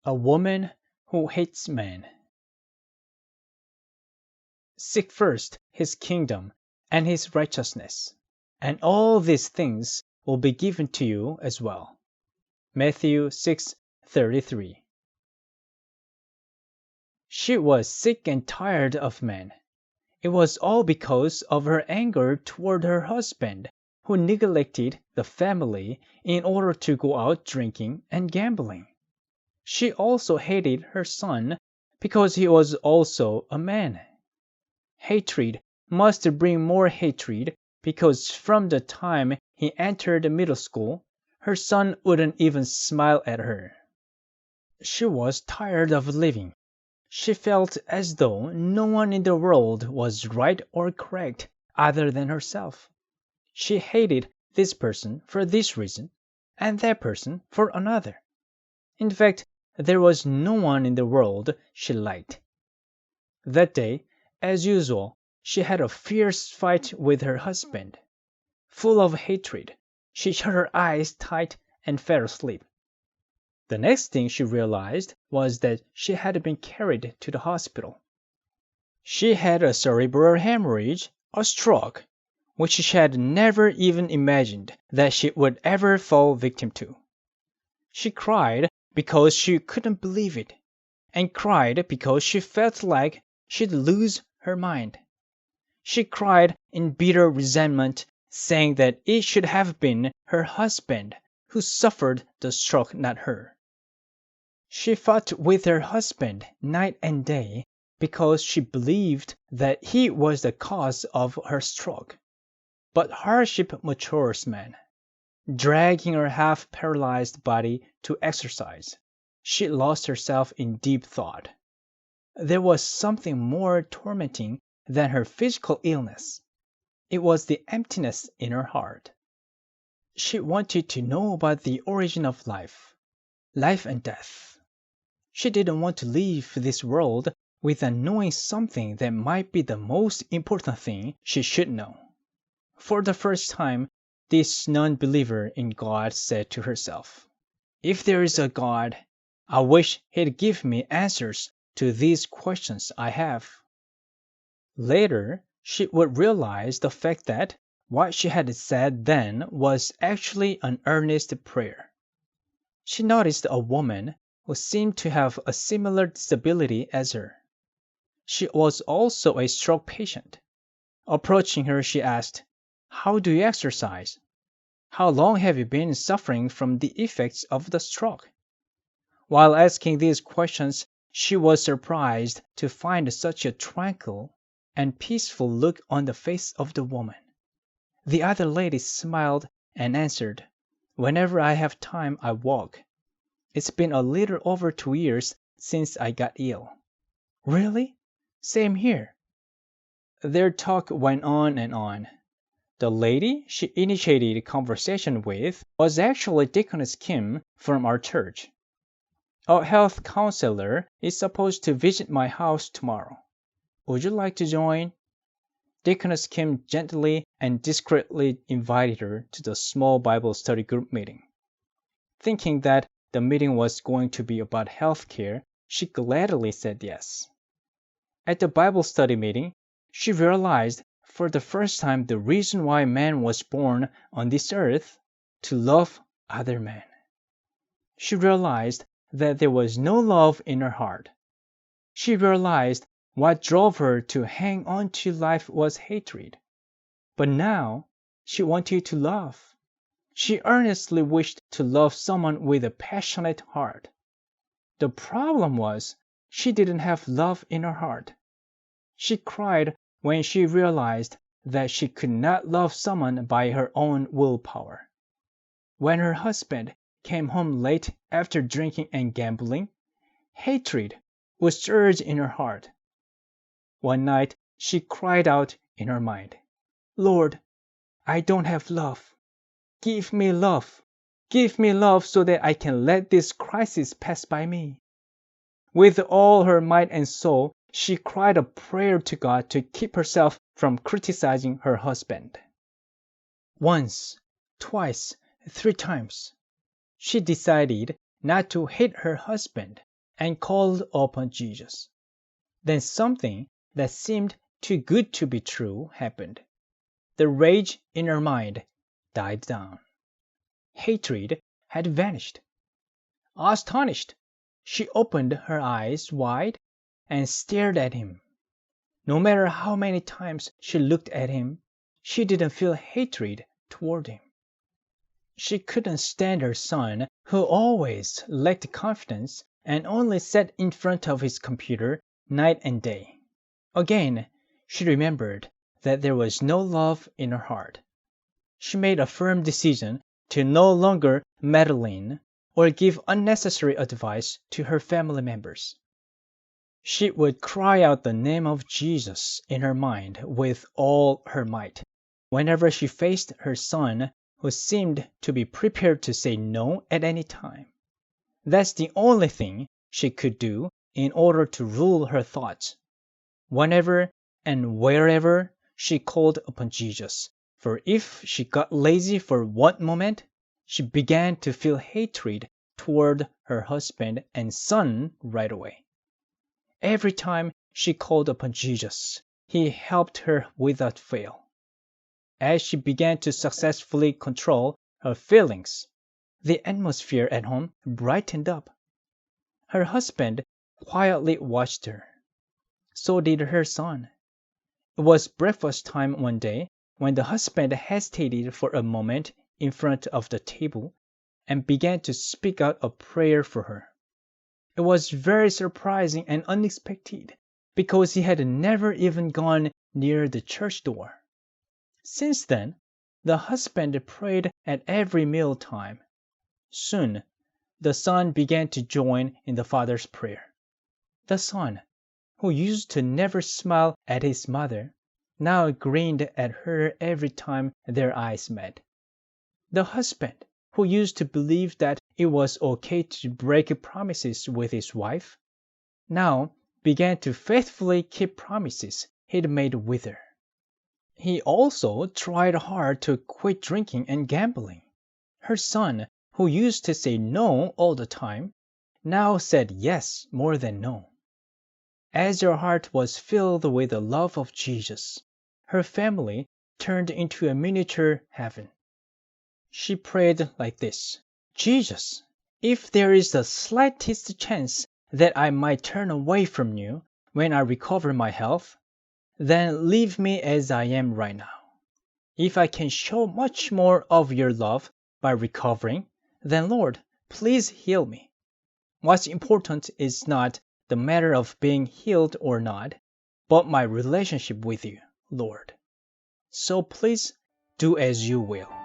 A woman who hates men. Seek first his kingdom and his righteousness, and all these things will be given to you as well. Matthew 6:33. She was sick and tired of men. It was all because of her anger toward her husband, who neglected the family in order to go out drinking and gambling. She also hated her son because he was also a man. Hatred must bring more hatred because from the time he entered middle school, her son wouldn't even smile at her. She was tired of living. She felt as though no one in the world was right or correct other than herself. She hated this person for this reason, and that person for another. In fact, there was no one in the world she liked. That day, as usual, she had a fierce fight with her husband. Full of hatred, she shut her eyes tight and fell asleep. The next thing she realized was that she had been carried to the hospital. She had a cerebral hemorrhage, a stroke, which she had never even imagined that she would ever fall victim to. She cried because she couldn't believe it, and cried because she felt like she'd lose her mind. She cried in bitter resentment, saying that it should have been her husband who suffered the stroke, not her. She fought with her husband night and day because she believed that he was the cause of her stroke. But hardship matures men. Dragging her half-paralyzed body to exercise, she lost herself in deep thought. There was something more tormenting than her physical illness. It was the emptiness in her heart. She wanted to know about the origin of life and death. She didn't want to leave this world without knowing something that might be the most important thing she should know. For the first time, this non-believer in God said to herself, "If there is a God, I wish He'd give me answers to these questions I have." Later, she would realize the fact that what she had said then was actually an earnest prayer. She noticed a woman who seemed to have a similar disability as her. She was also a stroke patient. Approaching her, she asked, "How do you exercise? How long have you been suffering from the effects of the stroke?" While asking these questions, she was surprised to find such a tranquil and peaceful look on the face of the woman. The other lady smiled and answered, "Whenever I have time, I walk. It's been a little over 2 years since I got ill." "Really? Same here." Their talk went on and on. The lady she initiated conversation with was actually Deaconess Kim from our church. "A health counselor is supposed to visit my house tomorrow. Would you like to join?" Deaconess Kim gently and discreetly invited her to the small Bible study group meeting. Thinking that the meeting was going to be about health care, she gladly said yes. At the Bible study meeting, she realized for the first time the reason why man was born on this earth: to love other men. She realized that there was no love in her heart. She realized what drove her to hang on to life was hatred. But now she wanted to love. She earnestly wished to love someone with a passionate heart. The problem was she didn't have love in her heart. She cried when she realized that she could not love someone by her own willpower. When her husband came home late after drinking and gambling, hatred would surge in her heart. One night she cried out in her mind, "Lord, I don't have love. Give me love. Give me love so that I can let this crisis pass by me." With all her might and soul, she cried a prayer to God to keep herself from criticizing her husband. Once, twice, 3 times, she decided not to hate her husband, and called upon Jesus. Then something that seemed too good to be true happened. The rage in her mind died down. Hatred had vanished. Astonished, she opened her eyes wide and stared at him. No matter how many times she looked at him, she didn't feel hatred toward him. She couldn't stand her son, who always lacked confidence and only sat in front of his computer night and day. Again, she remembered that there was no love in her heart. She made a firm decision to no longer meddle in or give unnecessary advice to her family members. She would cry out the name of Jesus in her mind with all her might whenever she faced her son, who seemed to be prepared to say no at any time. That's the only thing she could do in order to rule her thoughts. Whenever and wherever she called upon Jesus, for if she got lazy for one moment, she began to feel hatred toward her husband and son right away. Every time she called upon Jesus, he helped her without fail. As she began to successfully control her feelings, the atmosphere at home brightened up. Her husband quietly watched her. So did her son. It was breakfast time one day when the husband hesitated for a moment in front of the table and began to speak out a prayer for her. It was very surprising and unexpected, because he had never even gone near the church door. Since then, the husband prayed at every meal time. Soon, the son began to join in the father's prayer. The son, who used to never smile at his mother, now grinned at her every time their eyes met. The husband, who used to believe that it was okay to break promises with his wife, now began to faithfully keep promises he'd made with her. He also tried hard to quit drinking and gambling. Her son, who used to say no all the time, now said yes more than no. As her heart was filled with the love of Jesus, her family turned into a miniature heaven. She prayed like this: Jesus, if there is the slightest chance that I might turn away from you when I recover my health, then leave me as I am right now. If I can show much more of your love by recovering, then Lord, please heal me. What's important is not the matter of being healed or not, but my relationship with you, Lord. So please do as you will.